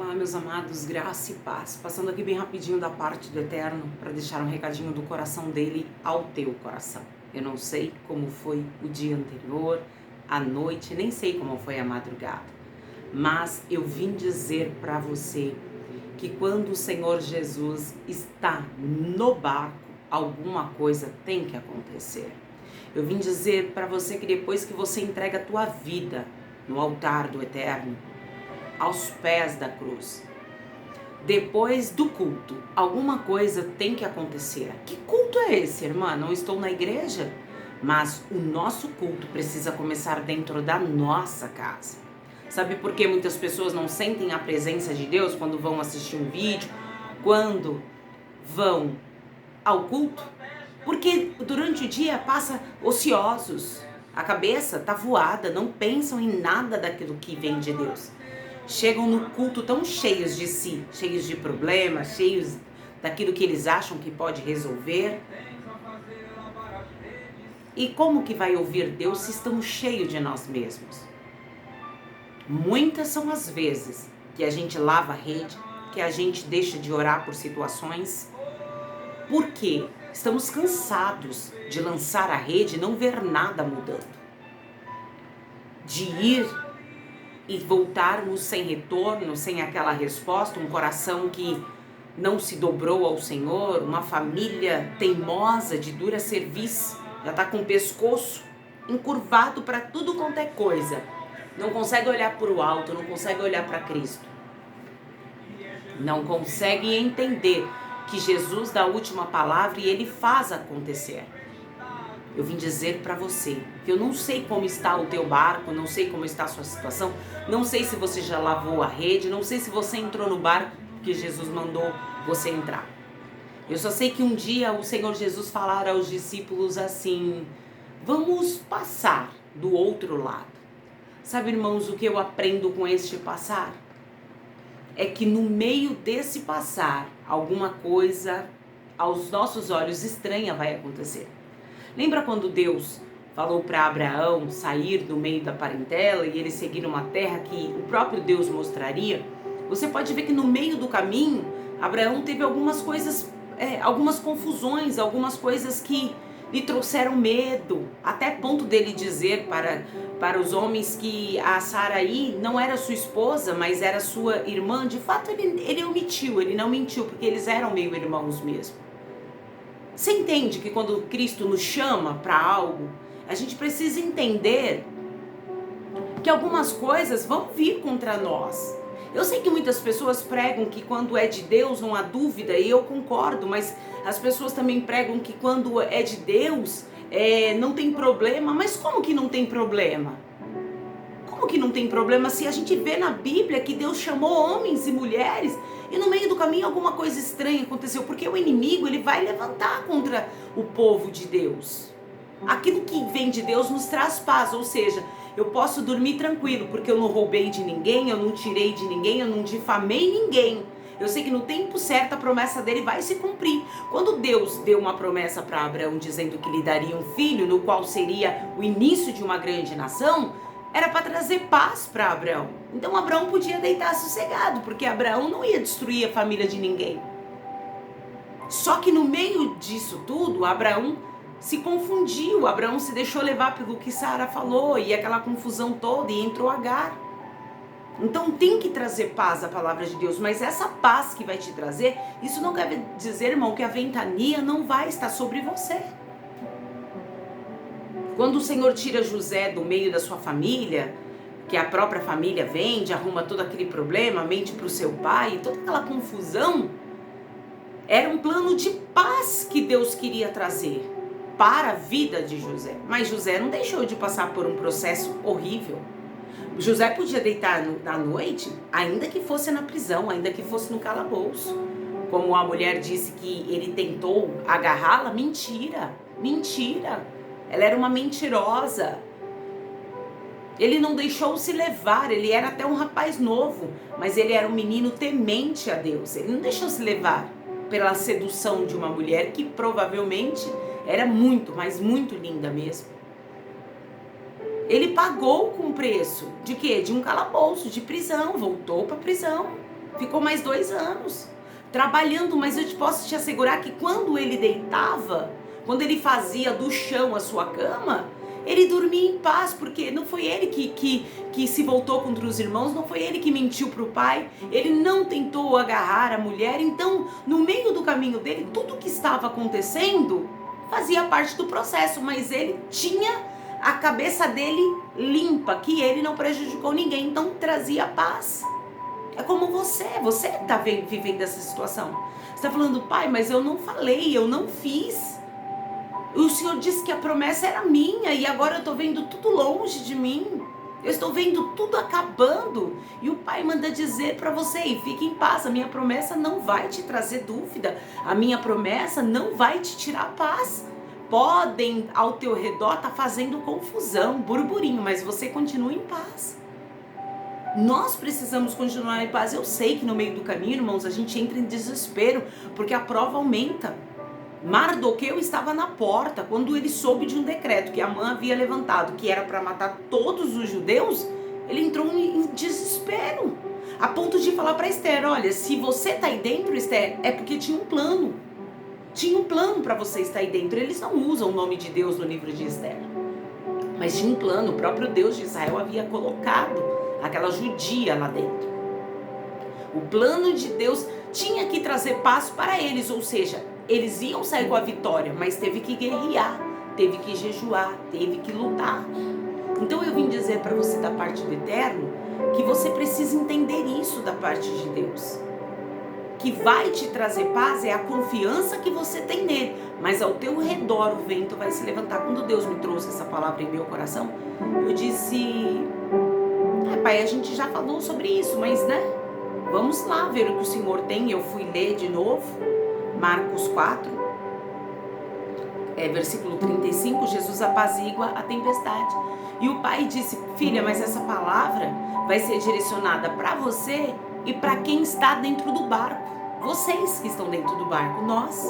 Olá, meus amados, graça e paz. Passando aqui bem rapidinho da parte do Eterno para deixar um recadinho do coração dele ao teu coração. Eu não sei como foi o dia anterior, a noite, nem sei como foi a madrugada, mas eu vim dizer para você que quando o Senhor Jesus está no barco, alguma coisa tem que acontecer. Eu vim dizer para você que depois que você entrega a tua vida no altar do Eterno, aos pés da cruz, depois do culto, alguma coisa tem que acontecer. Que culto é esse, irmã? Não estou na igreja? Mas o nosso culto precisa começar dentro da nossa casa. Sabe por que muitas pessoas não sentem a presença de Deus quando vão assistir um vídeo, quando vão ao culto? Porque durante o dia passa ociosos, a cabeça tá voada, não pensam em nada daquilo que vem de Deus. Chegam no culto tão cheios de si, cheios de problemas, cheios daquilo que eles acham que pode resolver. E como que vai ouvir Deus se estamos cheios de nós mesmos? Muitas são as vezes que a gente lava a rede, que a gente deixa de orar por situações, porque estamos cansados de lançar a rede e não ver nada mudando. De ir e voltarmos sem retorno, sem aquela resposta, um coração que não se dobrou ao Senhor, uma família teimosa, de dura serviço, já está com o pescoço encurvado para tudo quanto é coisa, não consegue olhar para o alto, não consegue olhar para Cristo, não consegue entender que Jesus dá a última palavra e Ele faz acontecer. Eu vim dizer para você que eu não sei como está o teu barco, não sei como está a sua situação, não sei se você já lavou a rede, não sei se você entrou no barco que Jesus mandou você entrar. Eu só sei que um dia o Senhor Jesus falara aos discípulos assim: vamos passar do outro lado. Sabe, irmãos, o que eu aprendo com este passar? É que no meio desse passar, alguma coisa aos nossos olhos estranha vai acontecer. Lembra quando Deus falou para Abraão sair do meio da parentela e ele seguir uma terra que o próprio Deus mostraria? Você pode ver que no meio do caminho, Abraão teve algumas coisas, algumas confusões, algumas coisas que lhe trouxeram medo, até ponto dele dizer para os homens que a Saraí não era sua esposa, mas era sua irmã. De fato, ele omitiu, ele não mentiu, porque eles eram meio irmãos mesmo. Você entende que quando Cristo nos chama para algo, a gente precisa entender que algumas coisas vão vir contra nós. Eu sei que muitas pessoas pregam que quando é de Deus não há dúvida, e eu concordo, mas as pessoas também pregam que quando é de Deus não tem problema. Mas como que não tem problema? Como que não tem problema se a gente vê na Bíblia que Deus chamou homens e mulheres e no meio do caminho alguma coisa estranha aconteceu? Porque o inimigo, ele vai levantar contra o povo de Deus. Aquilo que vem de Deus nos traz paz, ou seja, eu posso dormir tranquilo porque eu não roubei de ninguém, eu não tirei de ninguém, eu não difamei ninguém. Eu sei que no tempo certo a promessa dele vai se cumprir. Quando Deus deu uma promessa para Abraão dizendo que lhe daria um filho, no qual seria o início de uma grande nação, era para trazer paz para Abraão. Então Abraão podia deitar sossegado, porque Abraão não ia destruir a família de ninguém. Só que no meio disso tudo, Abraão se confundiu, Abraão se deixou levar pelo que Sara falou e aquela confusão toda, e entrou Agar. Então tem que trazer paz a palavra de Deus, mas essa paz que vai te trazer, isso não quer dizer, irmão, que a ventania não vai estar sobre você. Quando o Senhor tira José do meio da sua família, que a própria família vende, arruma todo aquele problema, mente para o seu pai, toda aquela confusão, era um plano de paz que Deus queria trazer para a vida de José. Mas José não deixou de passar por um processo horrível. José podia deitar na noite, ainda que fosse na prisão, ainda que fosse no calabouço. Como a mulher disse que ele tentou agarrá-la, mentira, mentira. Ela era uma mentirosa. Ele não deixou se levar, ele era até um rapaz novo, mas ele era um menino temente a Deus. Ele não deixou se levar pela sedução de uma mulher que provavelmente era muito, mas muito linda mesmo. Ele pagou com o preço de quê? De um calabouço, de prisão, voltou para a prisão. Ficou mais 2 anos trabalhando, mas eu posso te assegurar que quando ele deitava, quando ele fazia do chão a sua cama, ele dormia em paz, porque não foi ele que se voltou contra os irmãos, não foi ele que mentiu para o pai, ele não tentou agarrar a mulher. Então, no meio do caminho dele, tudo que estava acontecendo fazia parte do processo, mas ele tinha a cabeça dele limpa, que ele não prejudicou ninguém, então trazia paz. É como você está vivendo essa situação. Você está falando, pai, mas eu não falei, eu não fiz. O Senhor disse que a promessa era minha e agora eu estou vendo tudo longe de mim. Eu estou vendo tudo acabando. E o Pai manda dizer para você, fique em paz, a minha promessa não vai te trazer dúvida. A minha promessa não vai te tirar paz. Podem ao teu redor estar fazendo confusão, burburinho, mas você continua em paz. Nós precisamos continuar em paz. Eu sei que no meio do caminho, irmãos, a gente entra em desespero, porque a prova aumenta. Mardoqueu estava na porta quando ele soube de um decreto que Amã havia levantado, que era para matar todos os judeus. Ele entrou em desespero, a ponto de falar para Esther, olha, se você está aí dentro, Esther, é porque tinha um plano. Tinha um plano para você estar aí dentro. Eles não usam o nome de Deus no livro de Esther, mas tinha um plano. O próprio Deus de Israel havia colocado aquela judia lá dentro. O plano de Deus tinha que trazer paz para eles, ou seja, eles iam sair com a vitória, mas teve que guerrear, teve que jejuar, teve que lutar. Então eu vim dizer para você da parte do Eterno que você precisa entender isso da parte de Deus. Que vai te trazer paz é a confiança que você tem nele, mas ao teu redor o vento vai se levantar. Quando Deus me trouxe essa palavra em meu coração, eu disse, pai, a gente já falou sobre isso, mas vamos lá ver o que o Senhor tem. Eu fui ler de novo Marcos 4, versículo 35, Jesus apazigua a tempestade. E o pai disse, filha, mas essa palavra vai ser direcionada para você e para quem está dentro do barco. Vocês que estão dentro do barco, nós.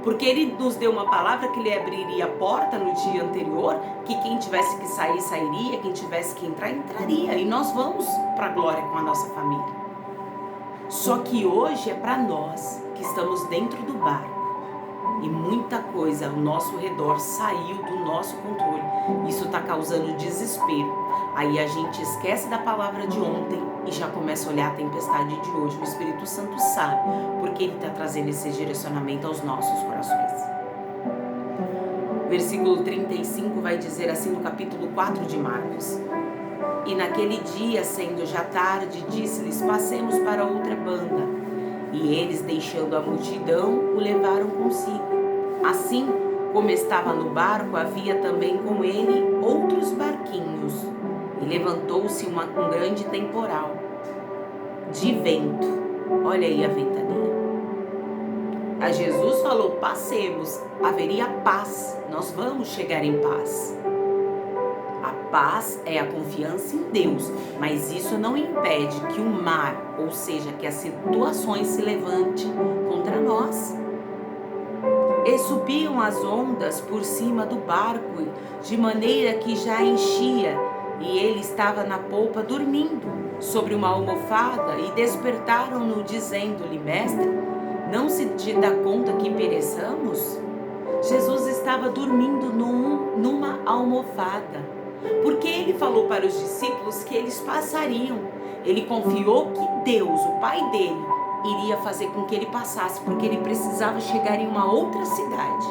Porque ele nos deu uma palavra que ele abriria a porta no dia anterior, que quem tivesse que sair, sairia, quem tivesse que entrar, entraria. E nós vamos para a glória com a nossa família. Só que hoje é para nós que estamos dentro do barco e muita coisa ao nosso redor saiu do nosso controle. Isso está causando desespero. Aí a gente esquece da palavra de ontem e já começa a olhar a tempestade de hoje. O Espírito Santo sabe porque ele está trazendo esse direcionamento aos nossos corações. Versículo 35 vai dizer assim no capítulo 4 de Marcos. E naquele dia, sendo já tarde, disse-lhes, passemos para outra banda. E eles, deixando a multidão, o levaram consigo. Assim, como estava no barco, havia também com ele outros barquinhos. E levantou-se um grande temporal de vento. Olha aí a ventania. A Jesus falou, passemos, haveria paz, nós vamos chegar em paz. Paz é a confiança em Deus, mas isso não impede que o mar, ou seja, que as situações se levante contra nós. E subiam as ondas por cima do barco, de maneira que já enchia, e ele estava na polpa dormindo, sobre uma almofada, e despertaram-no, dizendo-lhe, mestre, não se te dá conta que pereçamos? Jesus estava dormindo numa almofada. Porque ele falou para os discípulos que eles passariam. Ele confiou que Deus, o Pai dele, iria fazer com que ele passasse, porque ele precisava chegar em uma outra cidade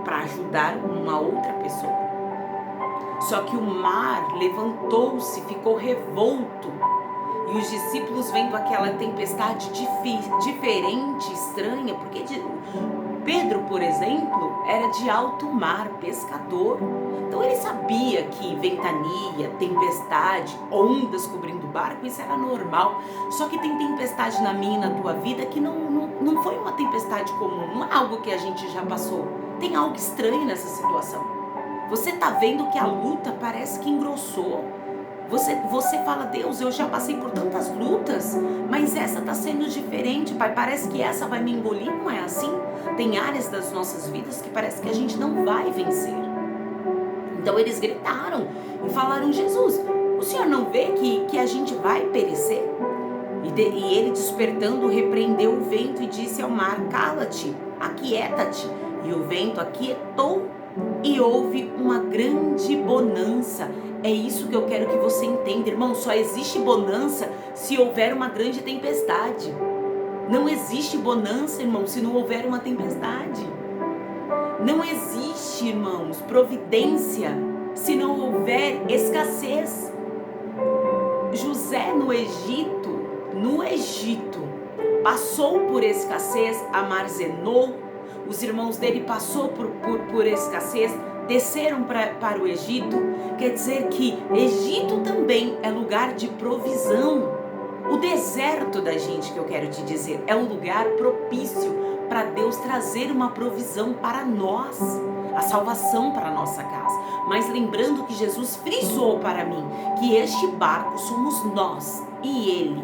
para ajudar uma outra pessoa. Só que o mar levantou-se, ficou revolto. E os discípulos, vendo aquela tempestade diferente, estranha, porque Pedro, por exemplo, era de alto mar, pescador. Então ele sabia que ventania, tempestade, ondas cobrindo o barco, isso era normal. Só que tem tempestade na minha e na tua vida que não foi uma tempestade comum, não é algo que a gente já passou. Tem algo estranho nessa situação. Você tá vendo que a luta parece que engrossou. Você fala, Deus, eu já passei por tantas lutas, mas essa tá sendo diferente, Pai, parece que essa vai me engolir, não é assim? Tem áreas das nossas vidas que parece que a gente não vai vencer. Então eles gritaram e falaram, Jesus, o Senhor não vê que a gente vai perecer? E E ele, despertando, repreendeu o vento e disse ao mar: cala-te, aquieta-te. E o vento aquietou e houve uma grande bonança. É isso que eu quero que você entenda, irmão. Só existe bonança se houver uma grande tempestade. Não existe bonança, irmão, se não houver uma tempestade. Não existe, irmãos, providência se não houver escassez. José no Egito, passou por escassez, armazenou. Os irmãos dele passou por escassez, desceram para o Egito. Quer dizer que Egito também é lugar de provisão. O deserto da gente, que eu quero te dizer, é um lugar propício para Deus trazer uma provisão para nós, a salvação para a nossa casa. Mas lembrando que Jesus frisou para mim que este barco somos nós e Ele.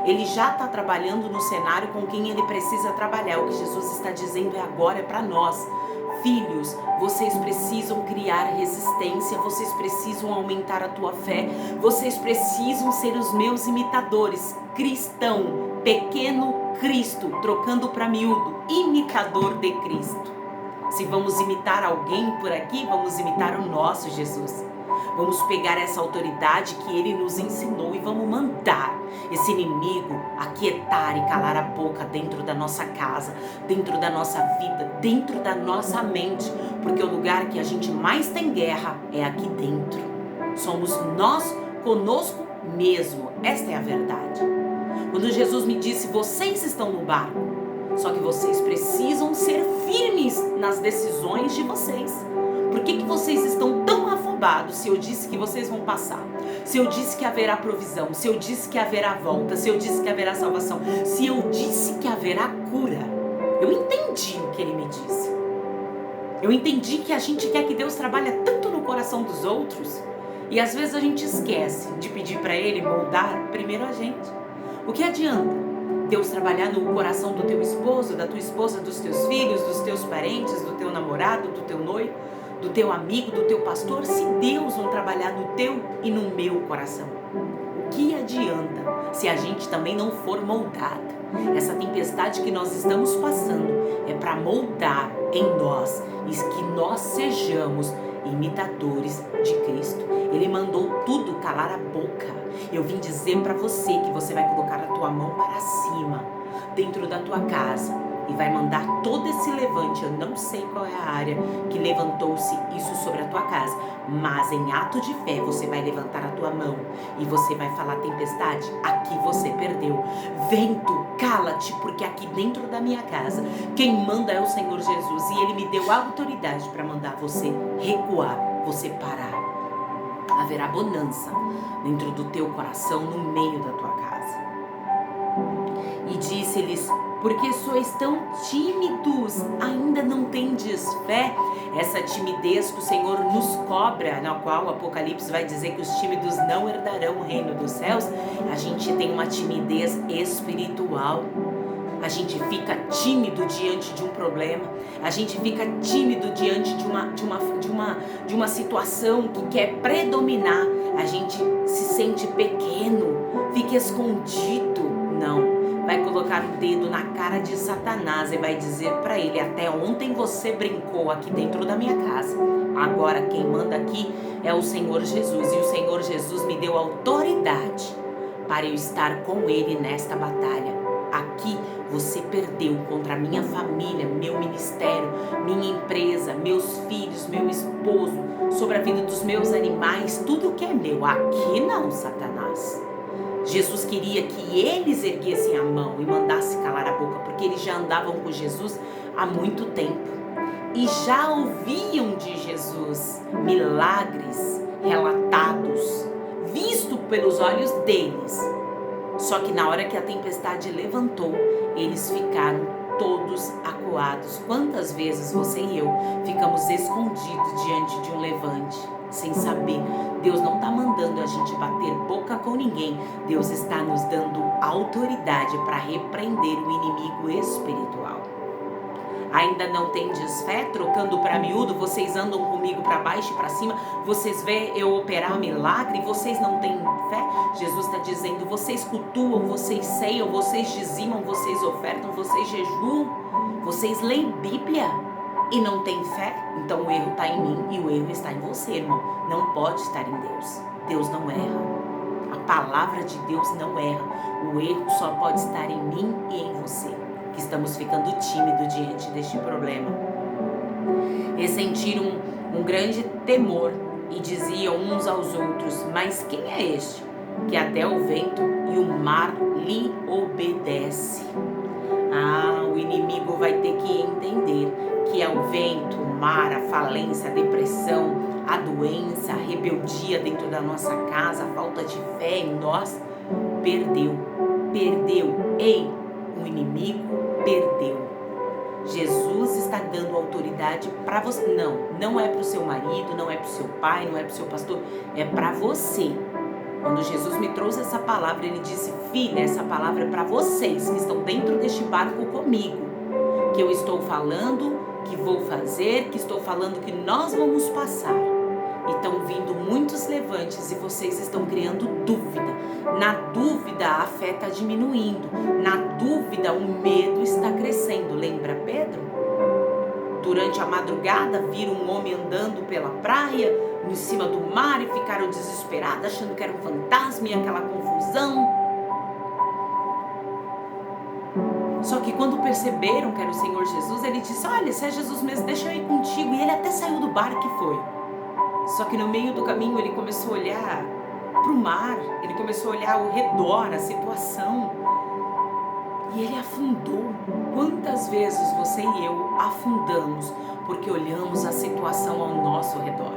Ele já está trabalhando no cenário com quem Ele precisa trabalhar. O que Jesus está dizendo agora é para nós. Filhos, vocês precisam criar resistência, vocês precisam aumentar a tua fé, vocês precisam ser os meus imitadores. Cristão, pequeno Cristo, trocando para miúdo, imitador de Cristo. Se vamos imitar alguém por aqui, vamos imitar o nosso Jesus. Vamos pegar essa autoridade que Ele nos ensinou e vamos mandar esse inimigo aquietar e calar a boca dentro da nossa casa, dentro da nossa vida, dentro da nossa mente, porque o lugar que a gente mais tem guerra é aqui dentro. Somos nós conosco mesmo, esta é a verdade. Quando Jesus me disse: vocês estão no barco, só que vocês precisam ser firmes nas decisões de vocês. Por que vocês estão tão afobados se eu disse que vocês vão passar? Se eu disse que haverá provisão, se eu disse que haverá volta, se eu disse que haverá salvação, se eu disse que haverá cura? Eu entendi o que Ele me disse. Eu entendi que a gente quer que Deus trabalhe tanto no coração dos outros e às vezes a gente esquece de pedir para Ele moldar primeiro a gente. O que adianta Deus trabalhar no coração do teu esposo, da tua esposa, dos teus filhos, dos teus parentes, do teu namorado, do teu noivo, do teu amigo, do teu pastor, se Deus não trabalhar no teu e no meu coração? O que adianta se a gente também não for moldado? Essa tempestade que nós estamos passando é para moldar em nós e que nós sejamos imitadores de Cristo. Ele mandou tudo calar a boca. Eu vim dizer para você que você vai colocar a tua mão para cima, dentro da tua casa, e vai mandar todo esse levante. Eu não sei qual é a área que levantou-se isso sobre a tua casa, mas em ato de fé você vai levantar a tua mão e você vai falar: tempestade, aqui você perdeu. Vento, cala-te, porque aqui dentro da minha casa quem manda é o Senhor Jesus, e Ele me deu a autoridade para mandar você recuar, você parar. Haverá bonança dentro do teu coração, no meio da tua casa. E disse-lhes: porque sois tão tímidos, ainda não tendes fé? Essa timidez que o Senhor nos cobra, na qual o Apocalipse vai dizer que os tímidos não herdarão o reino dos céus. A gente tem uma timidez espiritual. A gente fica tímido diante de um problema. A gente fica tímido diante de uma situação que quer predominar. A gente se sente pequeno, fica escondido. Não. Vai colocar o dedo na cara de Satanás e vai dizer para ele: até ontem você brincou aqui dentro da minha casa. Agora quem manda aqui é o Senhor Jesus. E o Senhor Jesus me deu autoridade para eu estar com Ele nesta batalha. Aqui você perdeu contra a minha família, meu ministério, minha empresa, meus filhos, meu esposo, sobre a vida dos meus animais, tudo que é meu. Aqui não, Satanás. Jesus queria que eles erguessem a mão e mandassem calar a boca, porque eles já andavam com Jesus há muito tempo e já ouviam de Jesus milagres relatados, visto pelos olhos deles. Só que na hora que a tempestade levantou, eles ficaram todos acuados. Quantas vezes você e eu ficamos escondidos diante de um levante, sem saber? Deus não está mandando a gente bater boca com ninguém. Deus está nos dando autoridade para repreender o inimigo espiritual. Ainda não tendes fé? Trocando para miúdo, vocês andam comigo para baixo e para cima, vocês vê eu operar milagre e vocês não têm fé? Jesus está dizendo, vocês cultuam, vocês ceiam, vocês dizimam, vocês ofertam, vocês jejuam, vocês leem Bíblia e não têm fé? Então o erro está em mim e o erro está em você, irmão. Não pode estar em Deus. Deus não erra. A palavra de Deus não erra. O erro só pode estar em mim e em você, que estamos ficando tímidos diante deste problema. E sentiram um grande temor e diziam uns aos outros, mas quem é este, que até o vento e o mar lhe obedece? O inimigo vai ter que entender que é o vento, o mar, a falência, a depressão, a doença, a rebeldia dentro da nossa casa, a falta de fé em nós, perdeu. Ei, o inimigo perdeu. Jesus está dando autoridade para você. Não é para o seu marido, não é para o seu pai, não é para o seu pastor, é para você. Quando Jesus me trouxe essa palavra, ele disse, filha, essa palavra é para vocês que estão dentro deste barco comigo, que eu estou falando, que vou fazer, que estou falando que nós vamos passar. E estão vindo muitos levantes e vocês estão criando dúvida. Na dúvida, a fé está diminuindo. Na dúvida, o medo está crescendo. Lembra Pedro? Durante a madrugada, viram um homem andando pela praia, em cima do mar, e ficaram desesperados, achando que era um fantasma e aquela confusão. Só que quando perceberam que era o Senhor Jesus, ele disse, olha, se é Jesus mesmo, deixa eu ir contigo. E ele até saiu do barco e foi. Só que no meio do caminho ele começou a olhar para o mar, ele começou a olhar ao redor, a situação, e ele afundou. Quantas vezes você e eu afundamos porque olhamos a situação ao nosso redor?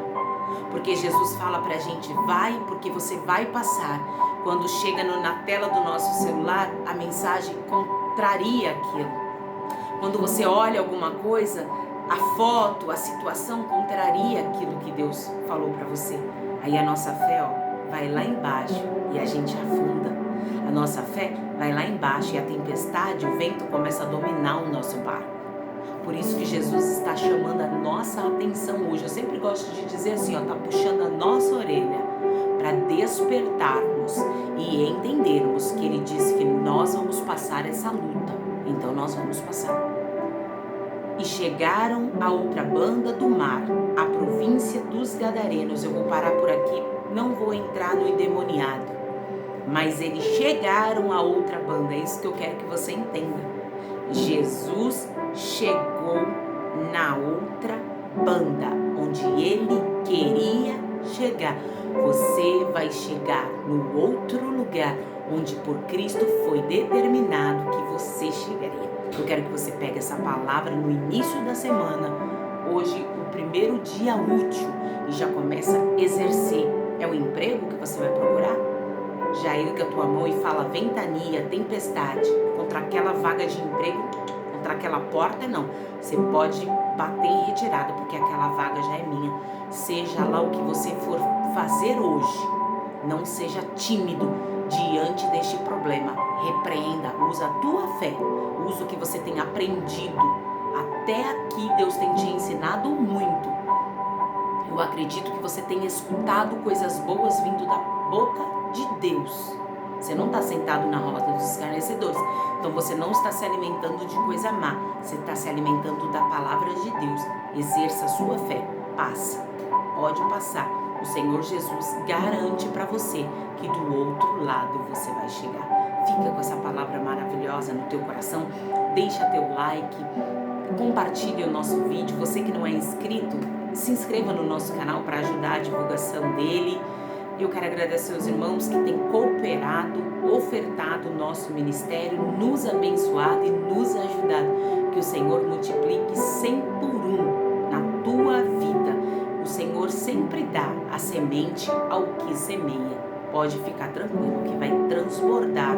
Porque Jesus fala pra gente, vai, porque você vai passar. Quando chega na tela do nosso celular, a mensagem contraria aquilo. Quando você olha alguma coisa, a foto, a situação contraria aquilo que Deus falou para você. Aí a nossa fé, vai lá embaixo e a gente afunda. A nossa fé vai lá embaixo e a tempestade, o vento começa a dominar o nosso barco. Por isso que Jesus está chamando a nossa atenção hoje. Eu sempre gosto de dizer assim, tá puxando a nossa orelha para despertarmos e entendermos que Ele disse que nós vamos passar essa luta. Então nós vamos passar. E chegaram à outra banda do mar, a província dos Gadarenos. Eu vou parar por aqui, não vou entrar no endemoniado. Mas eles chegaram à outra banda, é isso que eu quero que você entenda. Jesus chegou na outra banda, onde ele queria chegar. Você vai chegar no outro lugar, onde por Cristo foi determinado que você chegaria. Eu quero que você pegue essa palavra no início da semana, hoje o primeiro dia útil, e já começa a exercer. É o emprego que você vai procurar? Já erga a tua mão e fala ventania, tempestade, contra aquela vaga de emprego, contra aquela porta, não. Você pode bater em retirada, porque aquela vaga já é minha. Seja lá o que você for fazer hoje, não seja tímido diante deste problema. Repreenda, usa a tua fé, usa o que você tem aprendido. Até aqui Deus tem te ensinado muito. Eu acredito que você tenha escutado coisas boas vindo da boca de Deus. Você não está sentado na roda dos escarnecedores. Então você não está se alimentando de coisa má. Você está se alimentando da palavra de Deus. Exerça a sua fé. Passa. Pode passar. O Senhor Jesus garante para você que do outro lado você vai chegar. Fica com essa palavra maravilhosa no teu coração. Deixa teu like. Compartilhe o nosso vídeo. Você que não é inscrito, se inscreva no nosso canal para ajudar a divulgação dele. Eu quero agradecer aos irmãos que têm cooperado, ofertado o nosso ministério, nos abençoado e nos ajudado. Que o Senhor multiplique 100 por 1 na tua vida. O Senhor sempre dá a semente ao que semeia. Pode ficar tranquilo que vai transbordar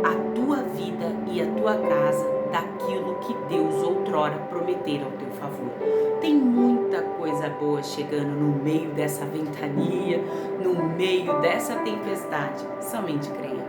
a tua vida e a tua casa daquilo que Deus outrora prometera ao teu favor. Tem muita coisa boa chegando no meio dessa ventania, no meio dessa tempestade. Somente creia.